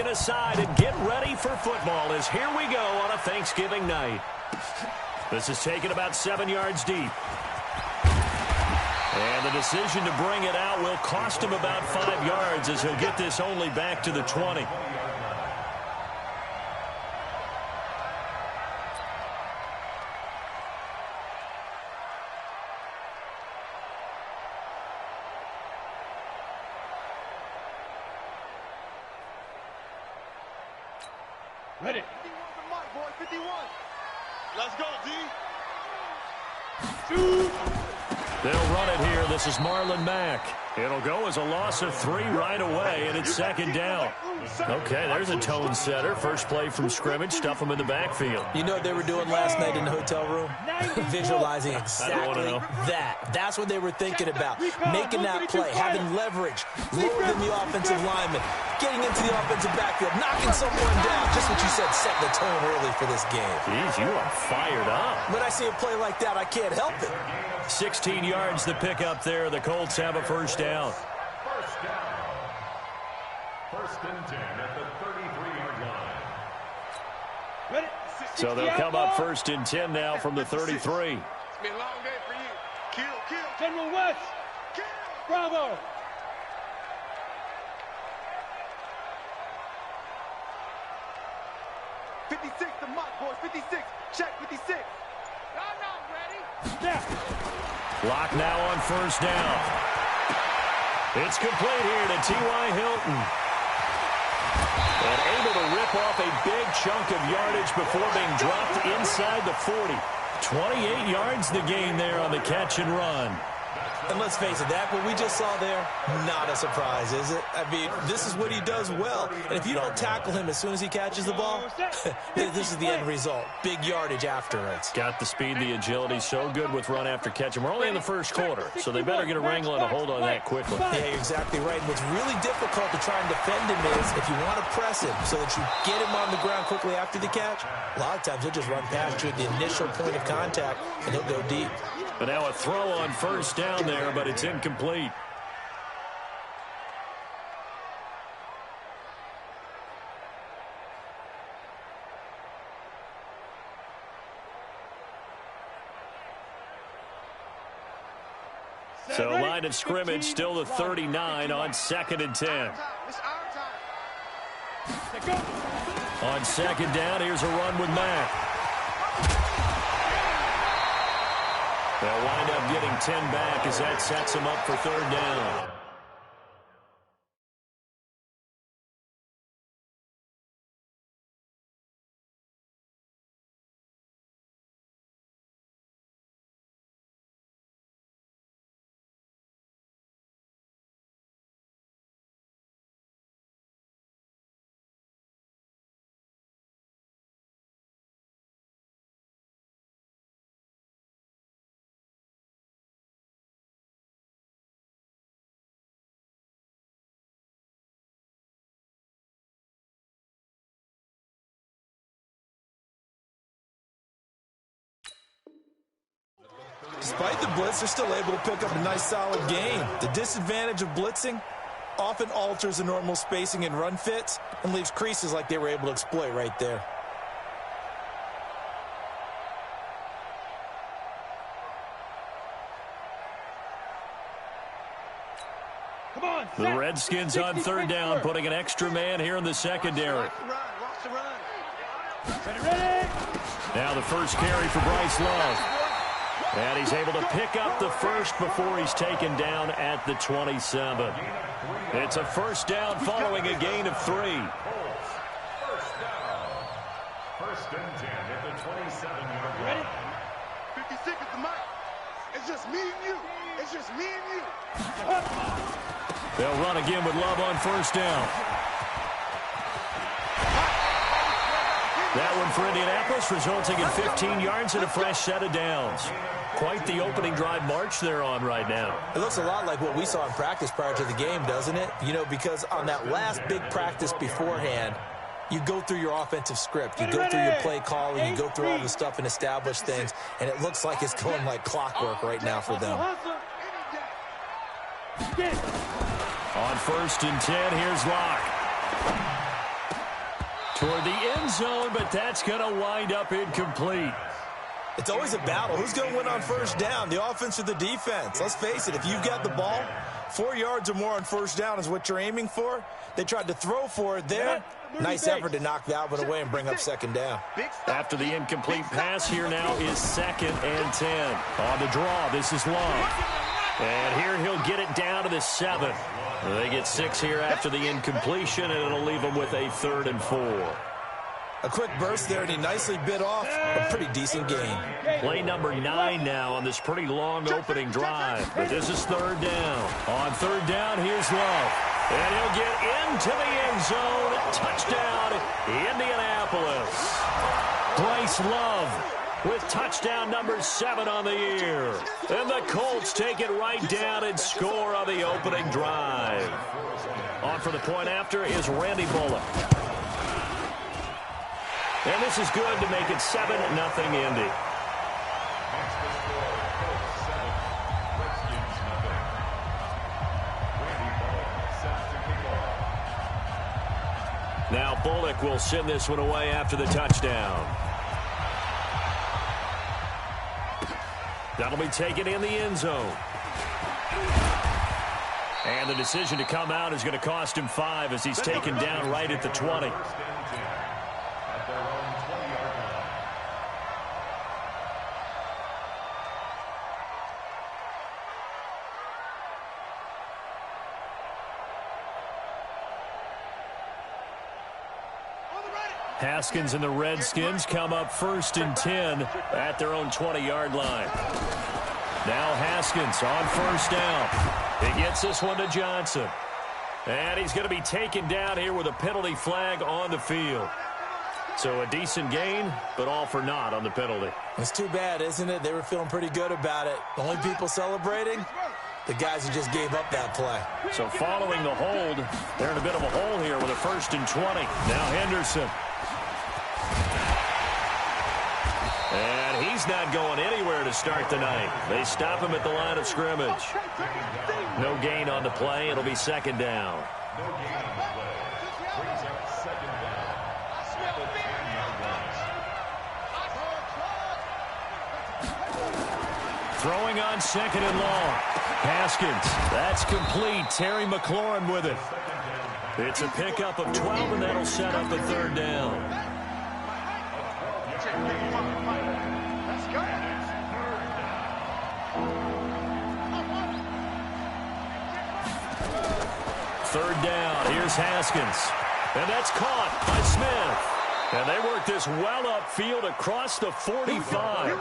pumpkin aside and get ready for football as here we go on a Thanksgiving night. This is taken about 7 yards deep. And the decision to bring it out will cost him about 5 yards as he'll get this only back to the 20. Ready. 51 for Mike, boy. 51. Let's go, D. Shoot. They'll run it here. This is Marlon Mack. It'll go as a loss of 3 right away, and it's second down. Okay, there's a tone setter. First play from scrimmage. Stuff them in the backfield. You know what they were doing last night in the hotel room? Visualizing exactly that. That's what they were thinking about. Making that play, having leverage, lower than the offensive lineman, getting into the offensive backfield, knocking someone down. Just what you said, set the tone early for this game. Jeez, you are fired up. When I see a play like that, I can't help it. 16 yards to pick up there. The Colts have a first down. First down. First and 10 at the 33-yard line. Ready. So they'll come up first and 10 now from the 33. It's been a long day for you. Kill. General West. Kill. Bravo. The Mike, boys. 56. Check 56. No, ready. Snap. Clock now on first down. It's complete here to T.Y. Hilton. And able to rip off a big chunk of yardage before being dropped inside the 40. 28 yards the gain there on the catch and run. And let's face it, that what we just saw there, not a surprise, is it? I mean, this is what he does well. And if you don't tackle him as soon as he catches the ball, this is the end result. Big yardage afterwards. Got the speed, the agility, so good with run after catch. And we're only in the first quarter, so they better get a wrangle and a hold on that quickly. Yeah, you're exactly right. What's really difficult to try and defend him is if you want to press him so that you get him on the ground quickly after the catch, a lot of times he'll just run past you at the initial point of contact, and he'll go deep. But now a throw on first down there, but it's incomplete. So line of scrimmage, still the 39 on 2nd and 10. On second down, here's a run with Mack. They'll wind up getting 10 back as that sets them up for third down. Despite the blitz, they're still able to pick up a nice, solid gain. The disadvantage of blitzing often alters the normal spacing and run fits and leaves creases like they were able to exploit right there. The Redskins on third down, putting an extra man here in the secondary. Now the first carry for Bryce Love. And he's able to pick up the first before he's taken down at the 27. It's a first down following a gain of 3. First down. First and 10 at the 27-yard line. 56 is the mic. It's just me and you. It's just me and you. They'll run again with Love on first down. That one for Indianapolis, resulting in 15 yards and a fresh set of downs. Quite the opening drive march they're on right now. It looks a lot like what we saw in practice prior to the game, doesn't it? You know, because on that last big practice beforehand, you go through your offensive script. You go through your play calling. You go through all the stuff and establish things. And it looks like it's going like clockwork right now for them. On first and 10, here's Locke. toward the end zone, but that's going to wind up incomplete. It's always a battle. Who's going to win on first down, the offense or the defense? Let's face it, if you've got the ball, 4 yards or more on first down is what you're aiming for. They tried to throw for it there. Nice effort to knock that one away and bring up second down. After the incomplete pass, here now is 2nd and 10. On the draw, this is Love. And here he'll get it down to the 7. They get 6 here after the incompletion, and it'll leave them with a 3rd and 4. A quick burst there, and he nicely bit off a pretty decent gain. Play number 9 now on this pretty long opening drive. But this is 3rd down. On 3rd down, here's Love. And he'll get into the end zone. Touchdown, Indianapolis. Bryce Love with touchdown number 7 on the year. And the Colts take it right down and score on the opening drive. On for the point after is Randy Bullock. And this is good to make it 7-0 Indy. Now Bullock will send this one away after the touchdown. That'll be taken in the end zone. And the decision to come out is going to cost him 5 as he's taken down right at the 20. Haskins and the Redskins come up 1st and 10 at their own 20-yard line. Now Haskins on 1st down. He gets this one to Johnson. And he's going to be taken down here with a penalty flag on the field. So a decent gain, but all for naught on the penalty. It's too bad, isn't it? They were feeling pretty good about it. The only people celebrating, the guys who just gave up that play. So following the hold, they're in a bit of a hole here with a 1st and 20. Now Henderson. And he's not going anywhere to start the night. They stop him at the line of scrimmage. No gain on the play. It'll be 2nd down. No gain on the play. Brings up 2nd down. At the 10-yard line. Throwing on 2nd and long. Haskins. That's complete. Terry McLaurin with it. It's a pickup of 12, and that'll set up a 3rd down. Third down. Here's Haskins. And that's caught by Smith. And they work this well upfield across the 45.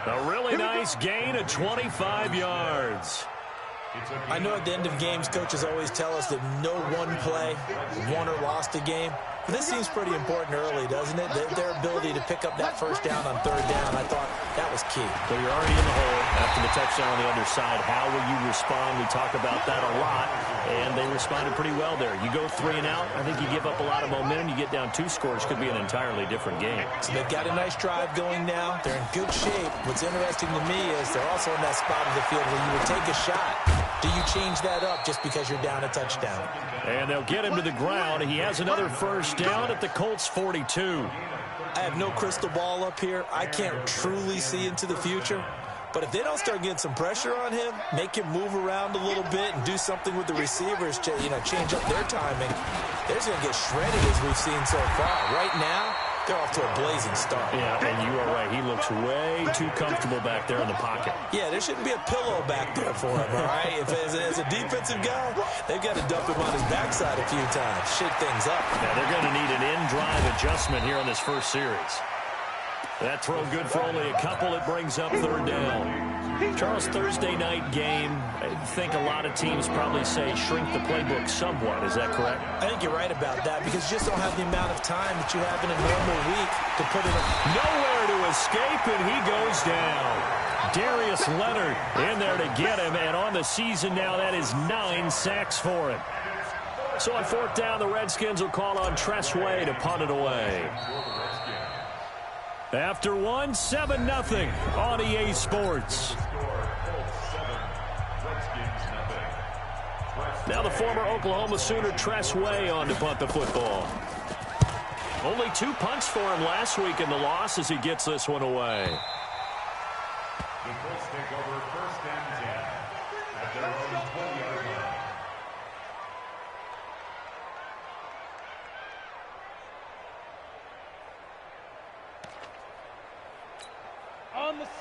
A really nice gain of 25 yards. I know at the end of games, coaches always tell us that no one play won or lost a game. But this seems pretty important early, doesn't it? Their ability to pick up that 1st down on 3rd down, I thought that was key. So you're already in the hole after the touchdown on the underside. How will you respond? We talk about that a lot, and they responded pretty well there. You go 3 and out, I think you give up a lot of momentum. You get down 2 scores, could be an entirely different game. So they've got a nice drive going now. They're in good shape. What's interesting to me is they're also in that spot of the field where you would take a shot. Do you change that up just because you're down a touchdown? And they'll get him to the ground. He has another 1st down at the Colts 42. I have no crystal ball up here. I can't truly see into the future. But if they don't start getting some pressure on him, make him move around a little bit and do something with the receivers, change up their timing, they're going to get shredded as we've seen so far. Right now, they're off to a blazing start. Yeah, and you are right. He looks way too comfortable back there in the pocket. Yeah, there shouldn't be a pillow back there for him, all right? If as a defensive guy, they've got to dump him on his backside a few times, shake things up. Now, they're going to need an in-drive adjustment here on this first series. That throw good for only a couple. It brings up 3rd down. Charles, Thursday night game, I think a lot of teams probably say shrink the playbook somewhat. Is that correct? I think you're right about that because you just don't have the amount of time that you have in a normal week to put in. Nowhere to escape, and he goes down. Darius Leonard in there to get him, and on the season now, that is 9 sacks for him. So on 4th down, the Redskins will call on Tress Way to punt it away. After 7-0 on EA Sports. Now the former Oklahoma Sooner Tress Way on to punt the football. Only 2 punts for him last week in the loss as he gets this one away. The Colts take over 1st and 10 at their own 20-yard line.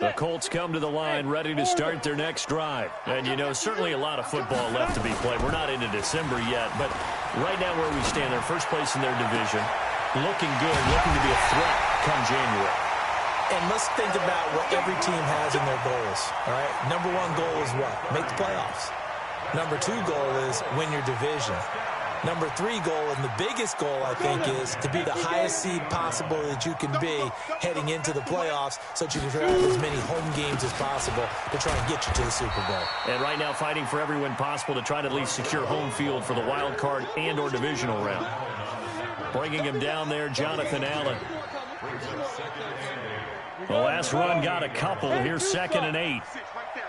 The Colts come to the line ready to start their next drive. And, you know, certainly a lot of football left to be played. We're not into December yet, but right now where we stand, they're first place in their division, looking good, looking to be a threat come January. And let's think about what every team has in their goals, all right? Number 1 goal is what? Make the playoffs. Number 2 goal is win your division. Number 3 goal, and the biggest goal, I think, is to be the highest seed possible that you can be heading into the playoffs so that you can have as many home games as possible to try and get you to the Super Bowl. And right now fighting for every win possible to try to at least secure home field for the wild card and or divisional round. Bringing him down there, Jonathan Allen. The last run got a couple. Here's 2nd and 8. Right there,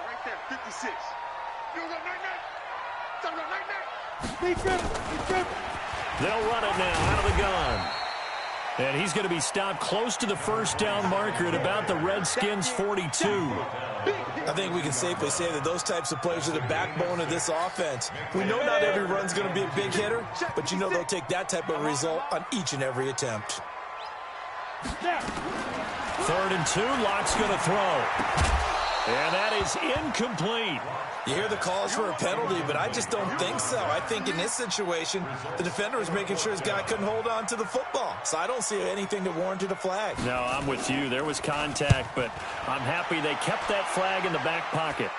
56. They'll run it now out of the gun. And he's going to be stopped close to the first down marker at about the Redskins' 42. I think we can safely say that those types of plays are the backbone of this offense. We know not every run's going to be a big hitter, but you know they'll take that type of result on each and every attempt. 3rd and 2, Locke's going to throw. And that is incomplete. You hear the calls for a penalty, but I just don't think so. I think in this situation, the defender was making sure his guy couldn't hold on to the football. So I don't see anything that warranted a flag. No, I'm with you. There was contact, but I'm happy they kept that flag in the back pocket.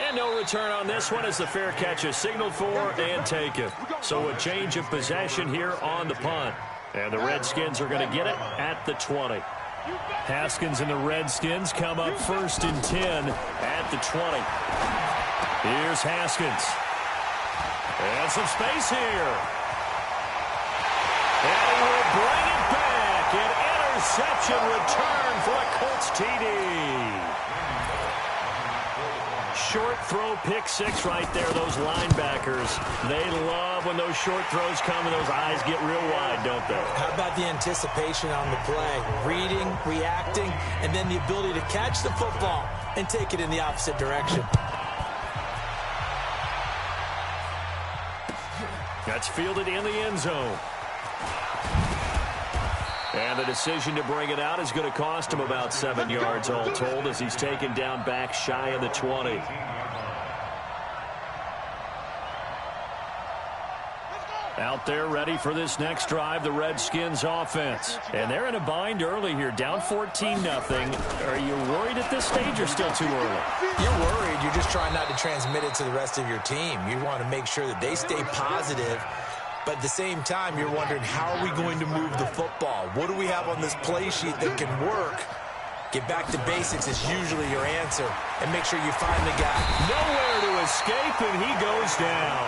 And no return on this one as the fair catch is signaled for and taken. So a change of possession here on the punt. And the Redskins are going to get it at the 20. Haskins and the Redskins come up 1st and 10 at the 20. Here's Haskins. And some space here. And he will bring it back. An interception return for a Colts TD. Short throw, pick 6 right there. Those linebackers, they love when those short throws come and those eyes get real wide, don't they? How about the anticipation on the play? Reading, reacting, and then the ability to catch the football and take it in the opposite direction. That's fielded in the end zone. And the decision to bring it out is going to cost him about 7 yards all told as he's taken down back shy of the 20. Out there ready for this next drive, the Redskins offense. And they're in a bind early here, down 14-0. Are you worried at this stage or still too early? You're worried. You're just trying not to transmit it to the rest of your team. You want to make sure that they stay positive. But at the same time, you're wondering, how are we going to move the football? What do we have on this play sheet that can work? Get back to basics is usually your answer. And make sure you find the guy. Nowhere to escape, and he goes down.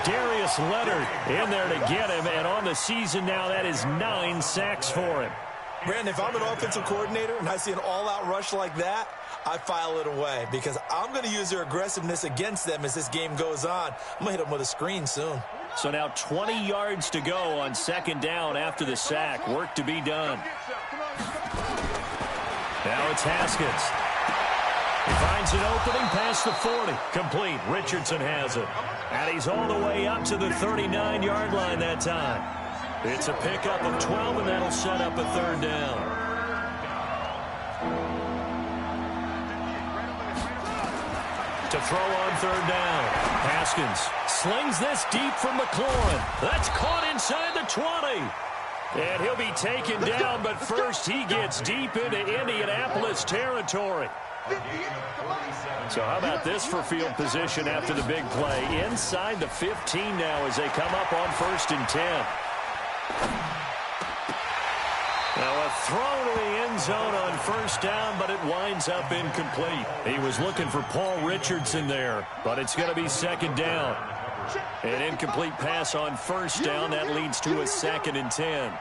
Darius Leonard in there to get him. And on the season now, that is 9 sacks for him. Brandon, if I'm an offensive coordinator and I see an all-out rush like that, I file it away because I'm going to use their aggressiveness against them as this game goes on. I'm going to hit them with a screen soon. So now 20 yards to go on 2nd down after the sack. Work to be done. Now it's Haskins. He finds an opening past the 40. Complete. Richardson has it. And he's all the way up to the 39-yard line that time. It's a pickup of 12, and that'll set up a 3rd down. To throw on 3rd down. Haskins slings this deep from McLaurin. That's caught inside the 20. And he'll be taken down, but first he gets deep into Indianapolis territory. So how about this for field position after the big play? Inside the 15 now as they come up on 1st and 10. Now a throw to the end zone on 1st down, but it winds up incomplete. He was looking for Paul Richardson there, but it's going to be 2nd down. An incomplete pass on 1st down. That leads to a 2nd and 10.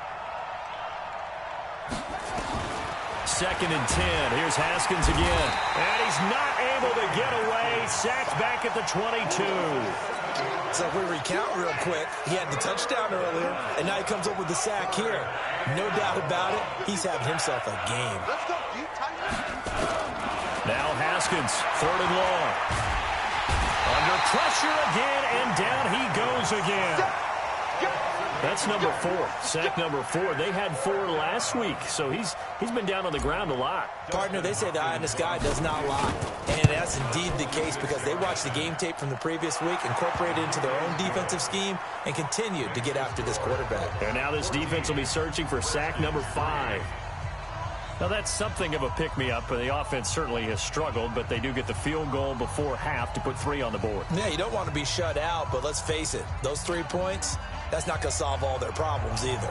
2nd and 10. Here's Haskins again. And he's not able to get away. Sacked back at the 22. So if we recount real quick, he had the touchdown earlier, and now he comes up with the sack here. No doubt about it, he's having himself a game. Let's go, deep tight. Now Haskins, 3rd and long. Under pressure again, and down he goes again. That's number 4, sack number 4. They had 4 last week, so he's been down on the ground a lot. Partner, they say the eye in the sky does not lie, and that's indeed the case because they watched the game tape from the previous week, incorporated it into their own defensive scheme, and continued to get after this quarterback. And now this defense will be searching for sack number 5. Now, that's something of a pick-me-up, and the offense certainly has struggled, but they do get the field goal before half to put 3 on the board. Yeah, you don't want to be shut out, but let's face it, those 3 points, that's not going to solve all their problems either.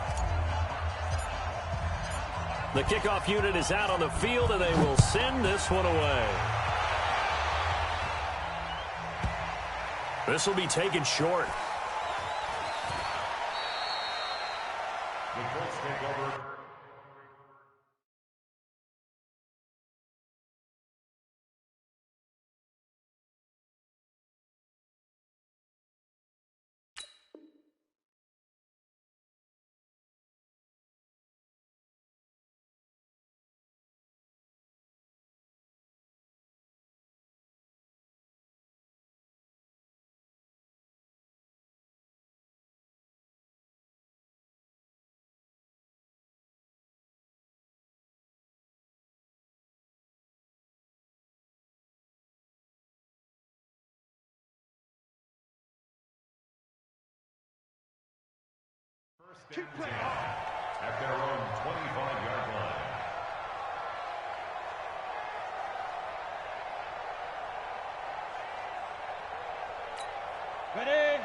The kickoff unit is out on the field, and they will send this one away. This will be taken short. The Colts take over. First and 10 at their own 25-yard line.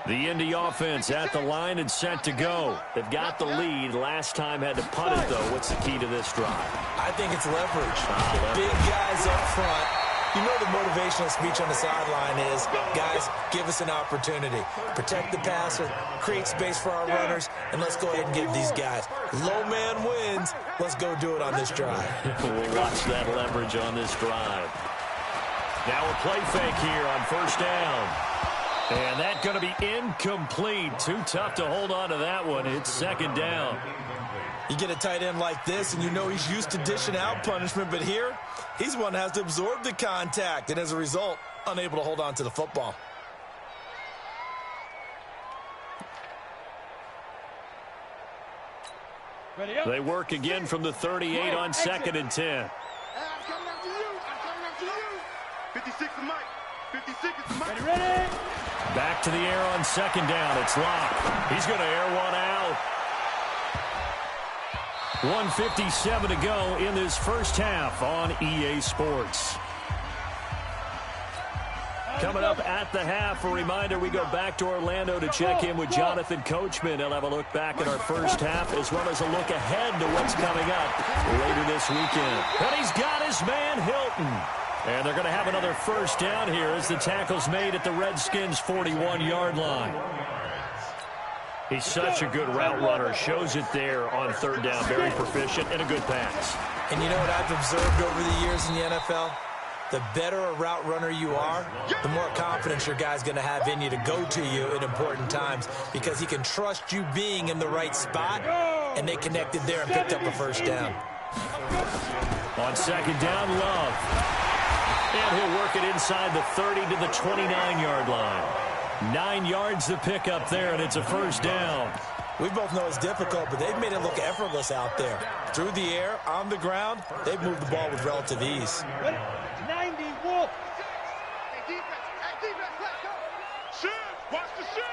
The Indy offense at the line and set to go. They've got the lead. Last time had to punt it, though. What's the key to this drive? I think it's leverage. Big guys up front. You know the motivational speech on the sideline is, guys, give us an opportunity. Protect the passer, create space for our runners, and let's go ahead and get these guys. Low man wins. Let's go do it on this drive. We'll watch that leverage on this drive. Now a play fake here on 1st down. And that's going to be incomplete. Too tough to hold on to that one. It's 2nd down. You get a tight end like this, and you know he's used to dishing out punishment, but here, he's one that has to absorb the contact, and as a result, unable to hold on to the football. They work again from the 38 on 2nd and 10. I'm coming after you. I'm coming after you. 56 is Mike. 56 is Mike. Ready? Back to the air on 2nd down. It's Locke. He's going to air one out. 1:57 to go in this first half on EA Sports. Coming up at the half, a reminder, we go back to Orlando to check in with Jonathan Coachman. He'll have a look back at our first half as well as a look ahead to what's coming up later this weekend. And he's got his man Hilton. And they're going to have another first down here as the tackle's made at the Redskins' 41-yard line. He's such a good route runner. Shows it there on 3rd down. Very proficient and a good pass. And you know what I've observed over the years in the NFL? The better a route runner you are, the more confidence your guy's going to have in you to go to you at important times because he can trust you being in the right spot, and they connected there and picked up a first down. On 2nd down, Love. And he'll work it inside the 30 to the 29-yard line. 9 yards to pick up there, and it's a first down. We both know it's difficult, but they've made it look effortless out there. Through the air, on the ground, they've moved the ball with relative ease. 90, Wolf. Hey, defense, let's go. Shift, watch the shift.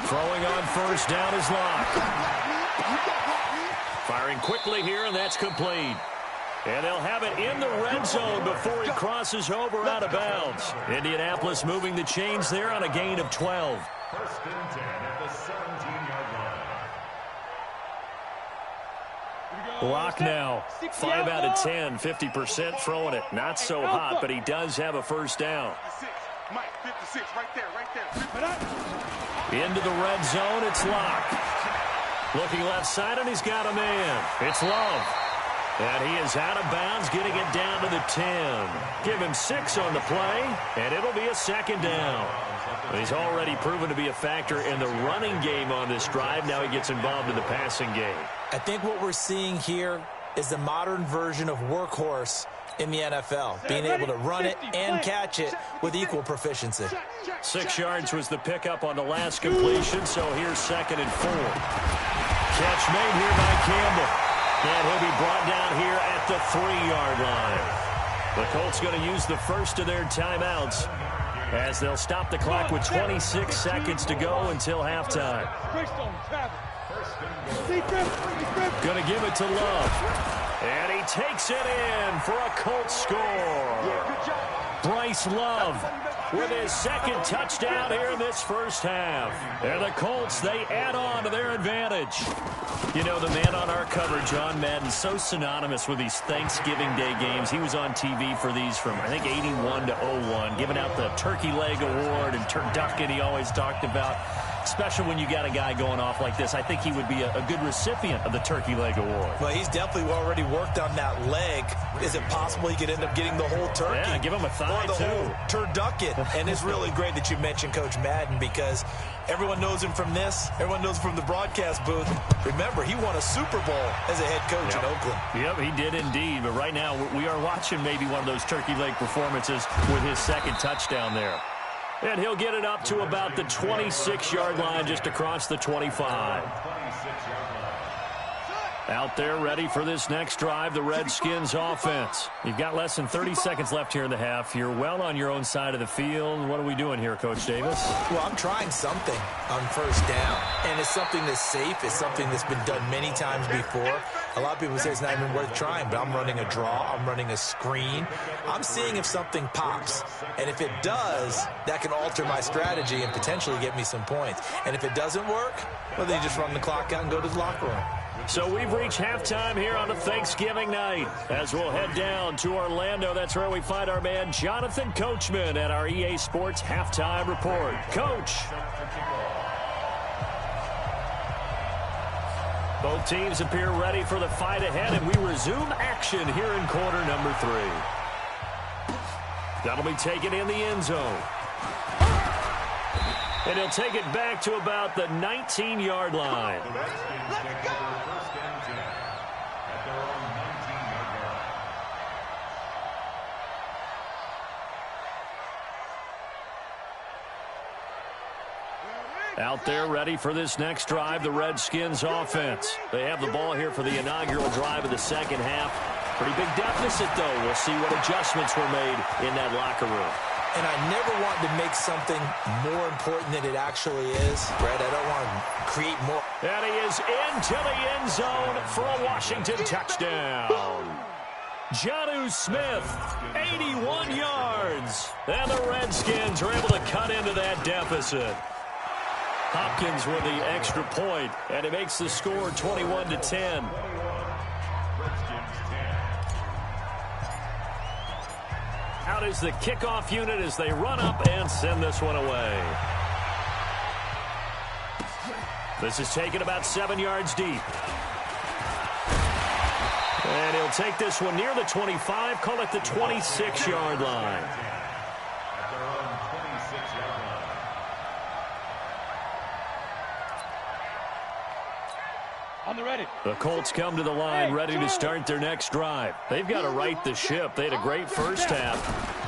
Throwing on first down is Locke. Firing quickly here, and that's complete. And they'll have it in the red zone before he crosses over out of bounds. Indianapolis moving the chains there on a gain of 12. 1st and 10 at the 17-yard line. Locke now, 5 out of 10, 50% throwing it. Not so hot, but he does have a first down. Mike, 56, right there. Into the red zone, it's Locke. Looking left side, and he's got a man. It's Love. And he is out of bounds, getting it down to the 10. Give him 6 on the play, and it'll be a second down. He's already proven to be a factor in the running game on this drive. Now he gets involved in the passing game. I think what we're seeing here is the modern version of workhorse in the NFL, being able to run it and catch it with equal proficiency. 6 yards was the pickup on the last completion, so here's 2nd and 4. Catch made here by Campbell. And he'll be brought down here at the 3-yard line. The Colts going to use the first of their timeouts as they'll stop the clock with 26 seconds to go until halftime. Going to give it to Love. And he takes it in for a Colts score. Bryce Love with his 2nd touchdown here in this first half. And the Colts, they add on to their advantage. You know, the man on our cover, John Madden, so synonymous with these Thanksgiving Day games. He was on TV for these from, I think, 81 to 01, giving out the Turkey Leg Award and turducken he always talked about. Especially when you got a guy going off like this. I think he would be a good recipient of the Turkey Leg Award. Well, he's definitely already worked on that leg. Is it possible he could end up getting the whole turkey? Yeah, give him a thigh, or the too. whole turducken. And it's really great that you mentioned Coach Madden, because everyone knows him from this. Everyone knows him from the broadcast booth. Remember, he won a Super Bowl as a head coach in Oakland. Yep, he did indeed. But right now, we are watching maybe one of those turkey leg performances with his 2nd touchdown there. And he'll get it up to about the 26-yard line, just across the 25. Out there ready for this next drive, the Redskins offense. You've got less than 30 seconds left here in the half. You're well on your own side of the field. What are we doing here, Coach Davis? Well, I'm trying something on first down. And it's something that's safe. It's something that's been done many times before. A lot of people say it's not even worth trying, but I'm running a draw. I'm running a screen. I'm seeing if something pops. And if it does, that can alter my strategy and potentially get me some points. And if it doesn't work, well, then you just run the clock out and go to the locker room. So we've reached halftime here on a Thanksgiving night. As we'll head down to Orlando, that's where we find our man Jonathan Coachman at our EA Sports Halftime Report. Coach. Both teams appear ready for the fight ahead, and we resume action here in quarter number 3. That'll be taken in the end zone. And he'll take it back to about the 19-yard line. Out there ready for this next drive, the Redskins offense. They have the ball here for the inaugural drive of the second half. Pretty big deficit, though. We'll see what adjustments were made in that locker room. And I never want to make something more important than it actually is. Brad, I don't want to create more. And he is into the end zone for a Washington touchdown. Jonnu Smith, 81 yards. And the Redskins are able to cut into that deficit. Hopkins with the extra point, and it makes the score 21-10. Out is the kickoff unit as they run up and send this one away. This is taken about 7 yards deep. And he'll take this one near the 25, call it the 26-yard line. The Colts come to the line ready to start their next drive. They've got to right the ship. They had a great first half,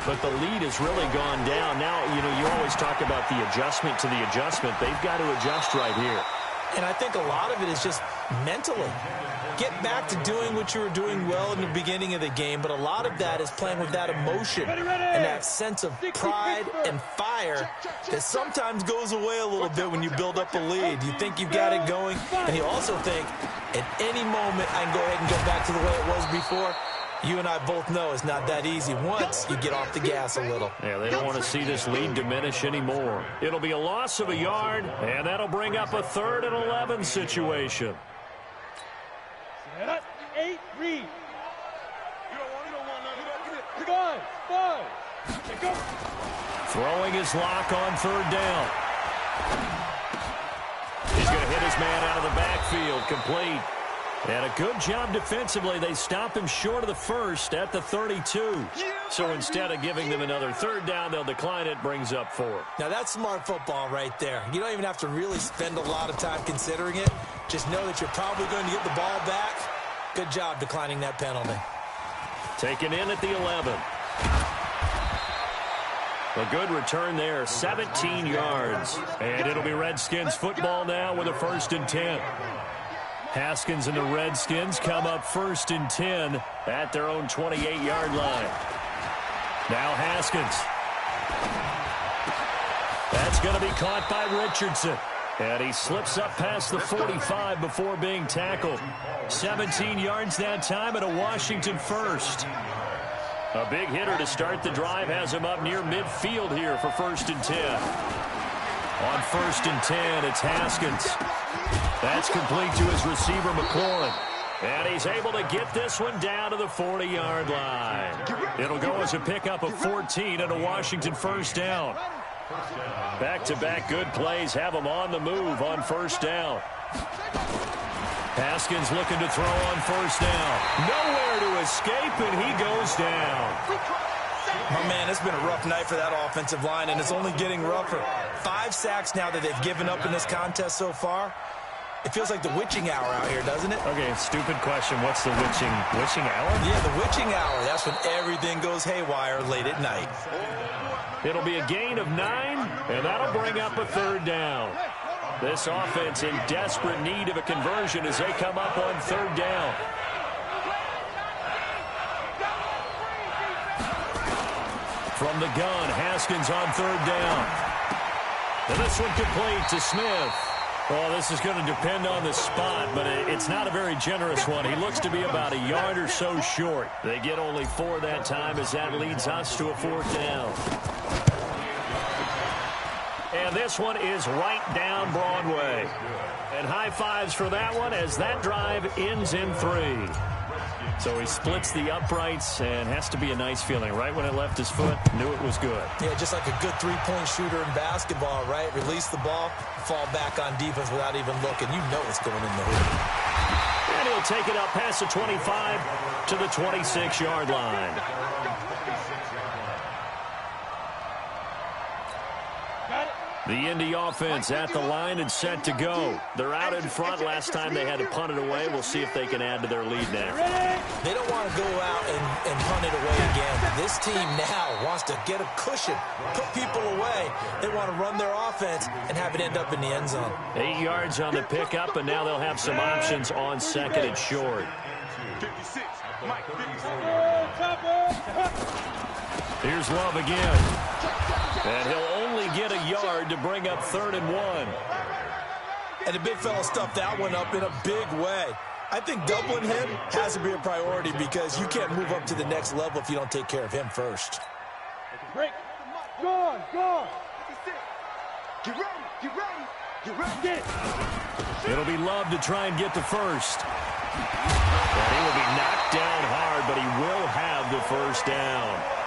but the lead has really gone down. Now, you always talk about the adjustment to the adjustment. They've got to adjust right here. And I think a lot of it is just mentally. Get back to doing what you were doing well in the beginning of the game, but a lot of that is playing with that emotion and that sense of pride and fire that sometimes goes away a little bit when you build up a lead. You think you've got it going, and you also think at any moment I can go ahead and get back to the way it was before. You and I both know it's not that easy once you get off the gas a little. Yeah, they don't want to see this lead diminish anymore. It'll be a loss of a yard, and that'll bring up a 3rd and 11 situation. 8, read. You don't want none. 5. Go. Throwing his lock on 3rd down. He's going to hit his man out of the backfield. Complete. And a good job defensively. They stop him short of the first at the 32. So instead of giving them another third down, they'll decline it, brings up 4. Now, that's smart football right there. You don't even have to really spend a lot of time considering it. Just know that you're probably going to get the ball back. Good job declining that penalty. Taken in at the 11. A good return there, 17 yards. And it'll be Redskins football now with a 1st and 10. Haskins and the Redskins come up 1st and 10 at their own 28-yard line. Now Haskins. That's going to be caught by Richardson. And he slips up past the 45 before being tackled. 17 yards that time and a Washington 1st. A big hitter to start the drive has him up near midfield here for 1st and 10. On 1st and 10, it's Haskins. That's complete to his receiver, McLaurin. And he's able to get this one down to the 40-yard line. It'll go as a pickup of 14 and a Washington 1st down. Back-to-back good plays have him on the move on 1st down. Haskins looking to throw on 1st down. Nowhere to escape, and he goes down. Oh, man, it's been a rough night for that offensive line, and it's only getting rougher. 5 sacks now that they've given up in this contest so far. It feels like the witching hour out here, doesn't it? Okay, stupid question. What's the witching hour? Yeah, the witching hour. That's when everything goes haywire late at night. It'll be a gain of 9, and that'll bring up a 3rd down. This offense in desperate need of a conversion as they come up on 3rd down. From the gun, Haskins on 3rd down. And this one complete to Smith. Well, this is going to depend on the spot, but it's not a very generous one. He looks to be about a yard or so short. They get only 4 that time as that leads us to a 4th down. And this one is right down Broadway. And high fives for that one as that drive ends in 3. So he splits the uprights and has to be a nice feeling. Right when it left his foot, knew it was good. Yeah, just like a good three-point shooter in basketball, right? Release the ball, fall back on defense without even looking. You know it's going in the hoop. And he'll take it up past the 25 to the 26-yard line. The Indy offense at the line and set to go. They're out in front. Last time they had to punt it away. We'll see if they can add to their lead now. They don't want to go out and punt it away again. This team now wants to get a cushion, put people away. They want to run their offense and have it end up in the end zone. 8 yards on the pickup, and now they'll have some options on 2nd and short. Here's Love again. And he'll only get a yard to bring up 3rd and 1. And the big fella stuffed that one up in a big way. I think doubling him has to be a priority because you can't move up to the next level if you don't take care of him first. Break. Go on. Get ready. Get it. It'll be Love to try and get the first. And he will be knocked down hard, but he will have the 1st down.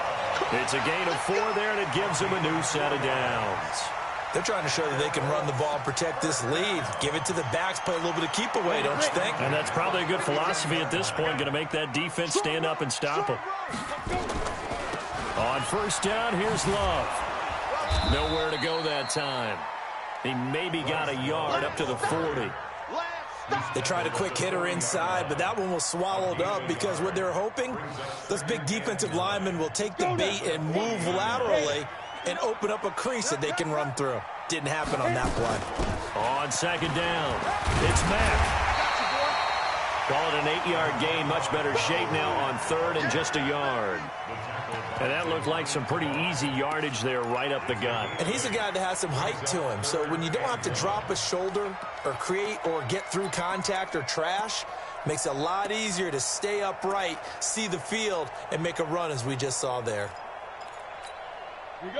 It's a gain of 4 there, and it gives them a new set of downs. They're trying to show that they can run the ball and protect this lead. Give it to the backs, play a little bit of keep away, don't you think? And that's probably a good philosophy at this point, going to make that defense stand up and stop them. On 1st down, here's Love. Nowhere to go that time. He maybe got a yard up to the 40. They tried a quick hitter inside, but that one was swallowed up because what they're hoping, those big defensive linemen will take the bait and move laterally and open up a crease that they can run through. Didn't happen on that play. On 2nd down, it's Mack. Call it an 8-yard gain, much better shape now on 3rd and just a yard. And that looked like some pretty easy yardage there right up the gut. And he's a guy that has some height to him. So when you don't have to drop a shoulder or create or get through contact or trash, makes it a lot easier to stay upright, see the field, and make a run as we just saw there.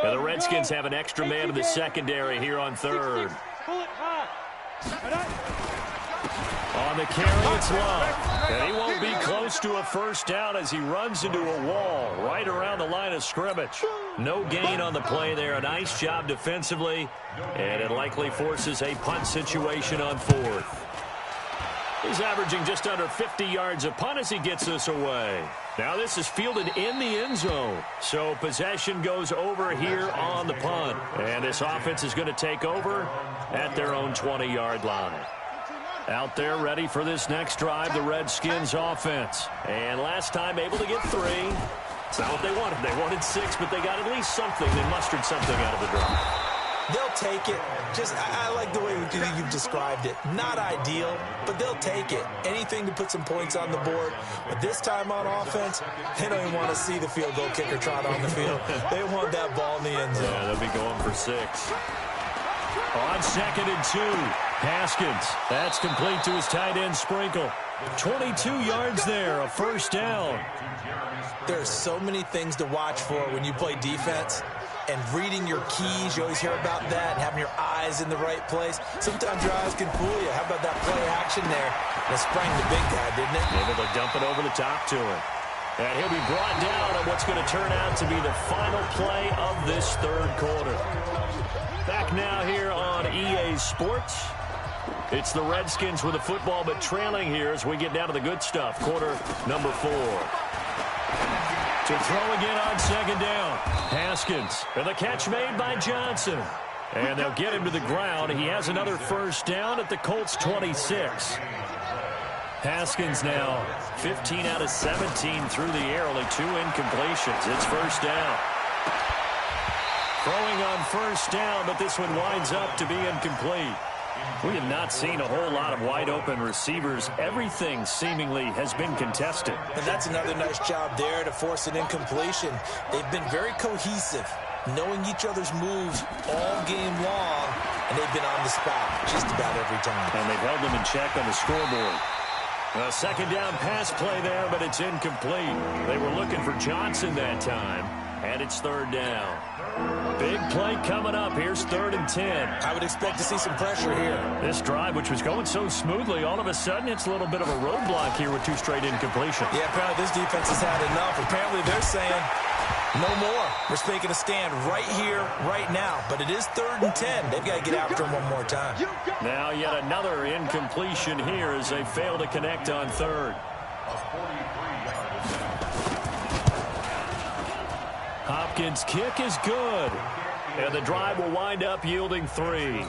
And the Redskins have an extra man in the secondary here on 3rd. On the carry, it's Love. And he won't be close to a 1st down as he runs into a wall right around the line of scrimmage. No gain on the play there. A nice job defensively. And it likely forces a punt situation on 4th. He's averaging just under 50 yards a punt as he gets this away. Now this is fielded in the end zone. So possession goes over here on the punt. And this offense is going to take over at their own 20-yard line. Out there ready for this next drive, the Redskins offense. And last time able to get 3. It's not what they wanted. They wanted 6, but they got at least something. They mustered something out of the drive. They'll take it. I like the way you've described it. Not ideal, but they'll take it. Anything to put some points on the board. But this time on offense, they don't even want to see the field goal kicker trot on the field. They want that ball in the end zone. Yeah, they'll be going for 6. On 2nd and 2, Haskins. That's complete to his tight end Sprinkle. 22 yards there, a first down. There's so many things to watch for when you play defense. And reading your keys, you always hear about that, and having your eyes in the right place. Sometimes your eyes can fool you. How about that play action there? And it sprang the big guy, didn't it? Able to dump it over the top to him. And he'll be brought down on what's going to turn out to be the final play of this third quarter. Back now here on EA Sports. It's the Redskins with the football, but trailing here as we get down to the good stuff. Quarter number 4. To throw again on 2nd down. Haskins. And the catch made by Johnson. And they'll get him to the ground. He has another first down at the Colts 26. Haskins now 15 out of 17 through the air. Only 2 incompletions. It's first down. Throwing on first down, but this one winds up to be incomplete. We have not seen a whole lot of wide-open receivers. Everything seemingly has been contested. And that's another nice job there to force an incompletion. They've been very cohesive, knowing each other's moves all game long, and they've been on the spot just about every time. And they've held them in check on the scoreboard. A second down pass play there, but it's incomplete. They were looking for Johnson that time, and it's third down. Big play coming up. Here's 3rd and 10. I would expect to see some pressure here. This drive, which was going so smoothly, all of a sudden it's a little bit of a roadblock here with 2 straight incompletions. Yeah, apparently this defense has had enough. Apparently they're saying, no more. We're making a stand right here, right now. But it is 3rd and 10. They've got to get after him one more time. Now yet another incompletion here as they fail to connect on 3rd. Hopkins' kick is good. And the drive will wind up yielding 3.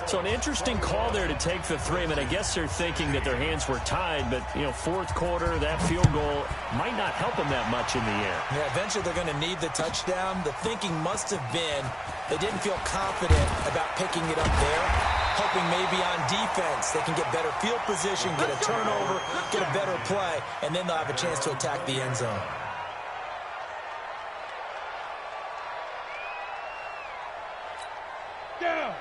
So an interesting call there to take the 3. I mean, I guess they're thinking that their hands were tied, but, you know, 4th quarter, that field goal might not help them that much in the end. Yeah, eventually they're going to need the touchdown. The thinking must have been they didn't feel confident about picking it up there, hoping maybe on defense they can get better field position, get a turnover, get a better play, and then they'll have a chance to attack the end zone.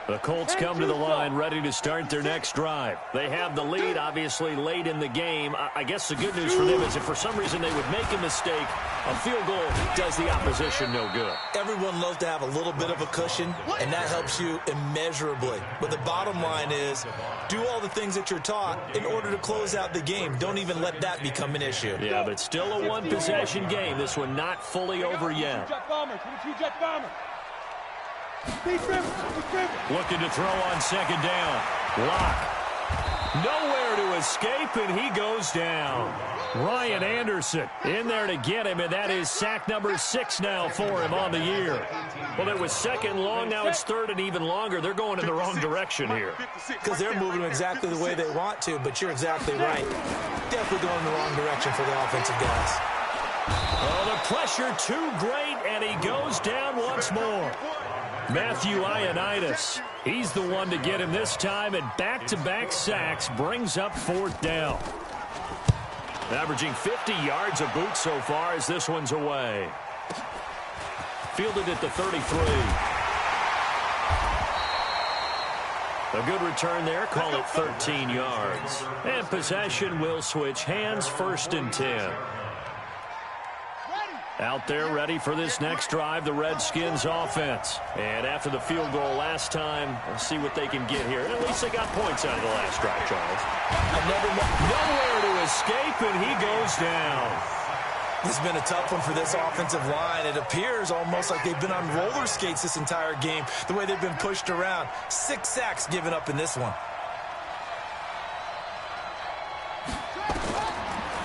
The Colts come to the line ready to start their next drive. They have the lead, obviously, late in the game. I guess the good news for them is if for some reason they would make a mistake, a field goal does the opposition no good. Everyone loves to have a little bit of a cushion, and that helps you immeasurably. But the bottom line is do all the things that you're taught in order to close out the game. Don't even let that become an issue. Yeah, but still a one-possession game. This one not fully over yet. Looking to throw on 2nd down. Lock. Nowhere to escape, and he goes down. Ryan Anderson in there to get him, and that is sack number 6 now for him on the year. Well, it was 2nd long, now it's 3rd and even longer. They're going in the wrong direction here. Because they're moving exactly the way they want to, but you're exactly right. Definitely going in the wrong direction for the offensive guys. Oh, the pressure too great, and he goes down once more. Matthew Ioannidis, he's the one to get him this time, and back-to-back sacks brings up 4th down. Averaging 50 yards a boot so far as this one's away. Fielded at the 33. A good return there, call it 13 yards. And possession will switch hands, 1st and 10. Out there ready for this next drive, the Redskins offense. And after the field goal last time, let's see what they can get here. And at least they got points out of the last drive, Charles. Nowhere to escape, and he goes down. This has been a tough one for this offensive line. It appears almost like they've been on roller skates this entire game, the way they've been pushed around. 6 sacks given up in this one.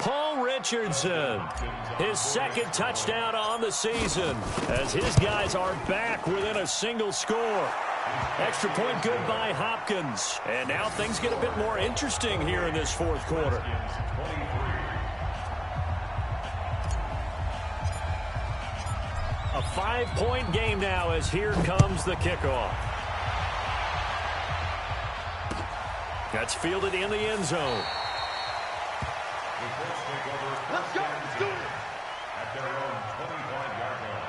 Paul Richardson, his second touchdown on the season, as his guys are back within a single score. Extra point good by Hopkins. And now things get a bit more interesting here in this fourth quarter. A 5-point game now as here comes the kickoff. That's fielded in the end zone. Let's go. Let's do it. At their own 25-yard line.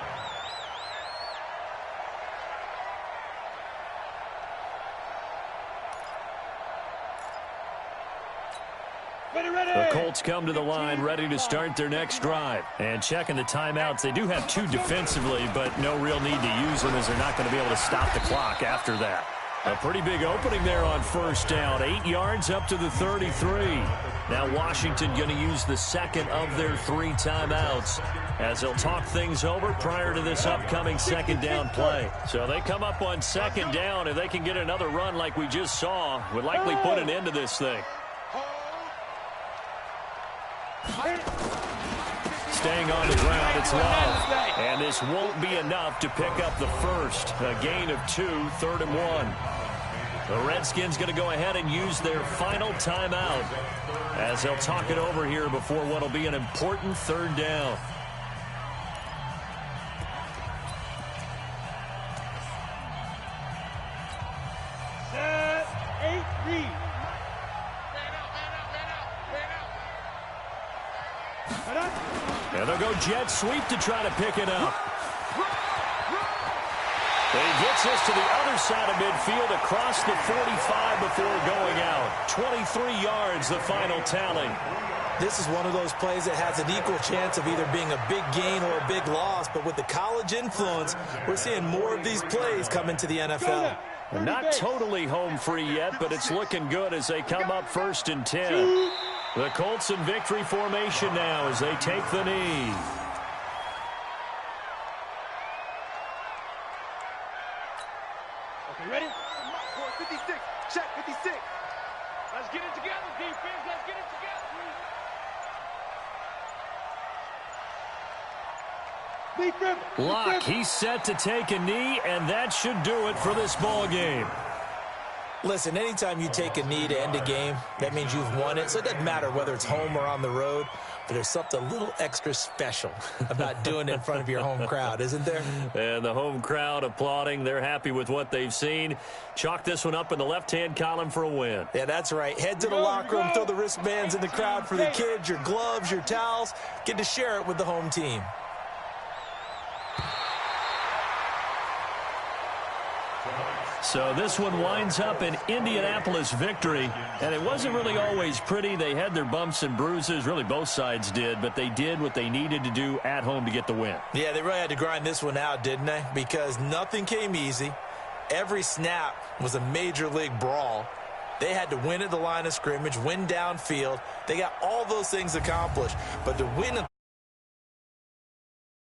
The Colts come to the line ready to start their next drive. And checking the timeouts, they do have 2 defensively, but no real need to use them as they're not going to be able to stop the clock after that. A pretty big opening there on first down. 8 yards up to the 33. Now Washington going to use the second of their 3 timeouts as they'll talk things over prior to this upcoming second down play. So they come up on second down. If they can get another run like we just saw, would likely put an end to this thing. Staying on the ground, it's Love. And this won't be enough to pick up the first. A gain of 2, 3rd and 1. The Redskins going to go ahead and use their final timeout as they'll talk it over here before what will be an important 3rd down. Set, 8, read. And they'll go jet sweep to try to pick it up. And he gets this to the other side of midfield across the 45 before going out. 23 yards, the final tally. This is one of those plays that has an equal chance of either being a big gain or a big loss. But with the college influence, we're seeing more of these plays come into the NFL. Not totally home free yet, but it's looking good as they come up 1st and 10. The Colts in victory formation now as they take the knee. Okay, ready? 56. Check 56. Let's get it together, defense. Let's get it together. Locke, he's set to take a knee, and that should do it for this ball game. Listen, anytime you take a knee to end a game, that means you've won it. So it doesn't matter whether it's home or on the road, but there's something a little extra special about doing it in front of your home crowd, isn't there? And the home crowd applauding. They're happy with what they've seen. Chalk this one up in the left-hand column for a win. Yeah, that's right. Head to the locker room, throw the wristbands in the crowd for the kids, your gloves, your towels. Get to share it with the home team. So this one winds up an Indianapolis victory, and it wasn't really always pretty. They had their bumps and bruises, really both sides did, but they did what they needed to do at home to get the win. Yeah, they really had to grind this one out, didn't they? Because nothing came easy. Every snap was a major league brawl. They had to win at the line of scrimmage, win downfield. They got all those things accomplished, but to win